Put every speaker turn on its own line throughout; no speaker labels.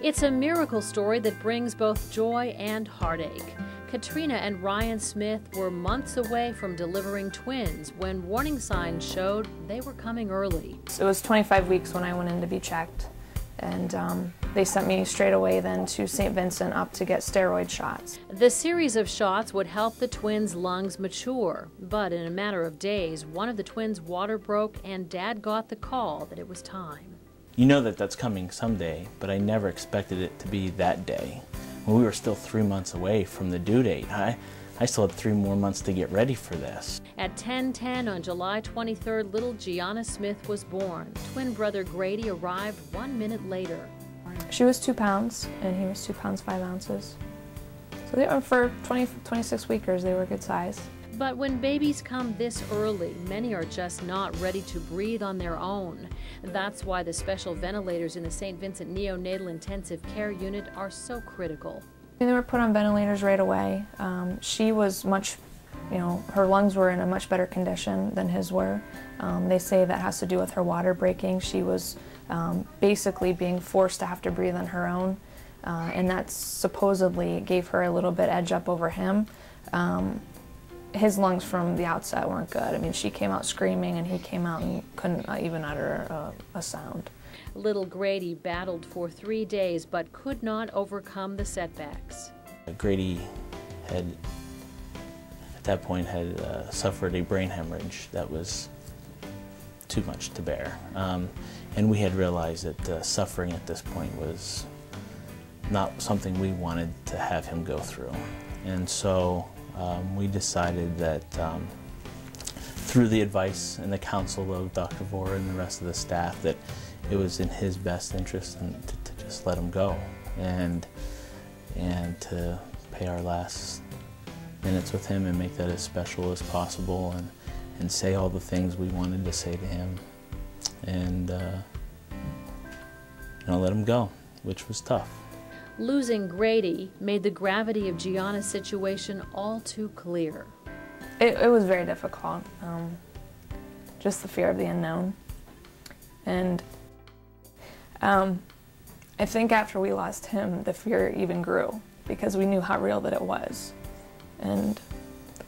It's a miracle story that brings both joy and heartache. Katrina and Ryan Smith were months away from delivering twins when warning signs showed they were coming early.
It was 25 weeks when I went in to be checked, and they sent me straight away then to St. Vincent up to get steroid shots.
The series of shots would help the twins' lungs mature, but in a matter of days, one of the twins' water broke and Dad got the call that it was time.
You know that that's coming someday, but I never expected it to be that day. When we were still 3 months away from the due date, I still had 3 more months to get ready for this.
At 10:10 on July 23rd, little Gianna Smith was born. Twin brother Grady arrived 1 minute later.
She was 2 pounds, and he was 2 pounds 5 ounces. So they were, for 26 weekers, they were good size.
But when babies come this early, many are just not ready to breathe on their own. That's why the special ventilators in the St. Vincent Neonatal Intensive Care Unit are so critical.
They were put on ventilators right away. She was much, her lungs were in a much better condition than his were. They say that has to do with her water breaking. She was basically being forced to have to breathe on her own, and that supposedly gave her a little bit edge up over him. His lungs from the outset weren't good. I mean, she came out screaming and he came out and couldn't even utter a sound.
Little Grady battled for 3 days but could not overcome the setbacks.
Grady had, at that point, had suffered a brain hemorrhage that was too much to bear. And we had realized that suffering at this point was not something we wanted to have him go through. And so we decided that through the advice and the counsel of Dr. Vora and the rest of the staff, that it was in his best interest to just let him go and to pay our last minutes with him and make that as special as possible and say all the things we wanted to say to him and let him go, which was tough.
Losing Grady made the gravity of Gianna's situation all too clear.
It was very difficult, just the fear of the unknown. And I think after we lost him, the fear even grew because we knew how real that it was, and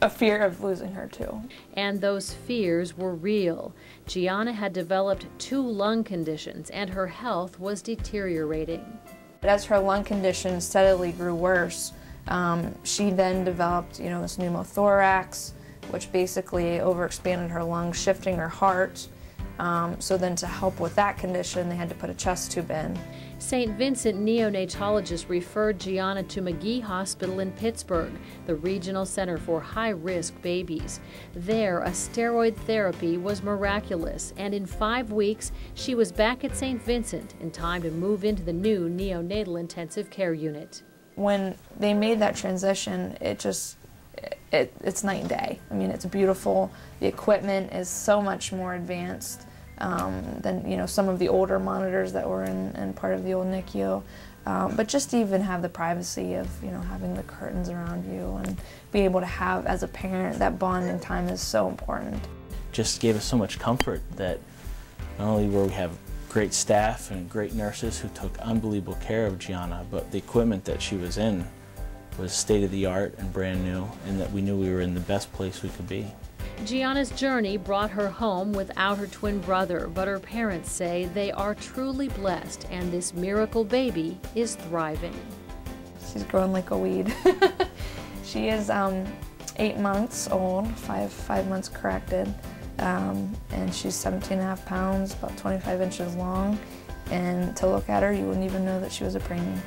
a fear of losing her too.
And those fears were real. Gianna had developed 2 lung conditions and her health was deteriorating.
As her lung condition steadily grew worse, she then developed, this pneumothorax, which basically overexpanded her lungs, shifting her heart. So then to help with that condition, they had to put a chest tube in.
St. Vincent neonatologists referred Gianna to McGee Hospital in Pittsburgh, the regional center for high-risk babies. There, a steroid therapy was miraculous, and in 5 weeks, she was back at St. Vincent in time to move into the new neonatal intensive care unit.
When they made that transition, it's night and day. I mean, it's beautiful. The equipment is so much more advanced than some of the older monitors that were in part of the old NICU. But just to even have the privacy of having the curtains around you and be able to have, as a parent, that bonding time is so important.
Just gave us so much comfort that not only were we have great staff and great nurses who took unbelievable care of Gianna, but the equipment that she was in was state-of-the-art and brand new, and that we knew we were in the best place we could be.
Gianna's journey brought her home without her twin brother, but her parents say they are truly blessed and this miracle baby is thriving.
She's growing like a weed. She is 8 months old, five months corrected, and she's 17.5 pounds, about 25 inches long, and to look at her you wouldn't even know that she was a preemie.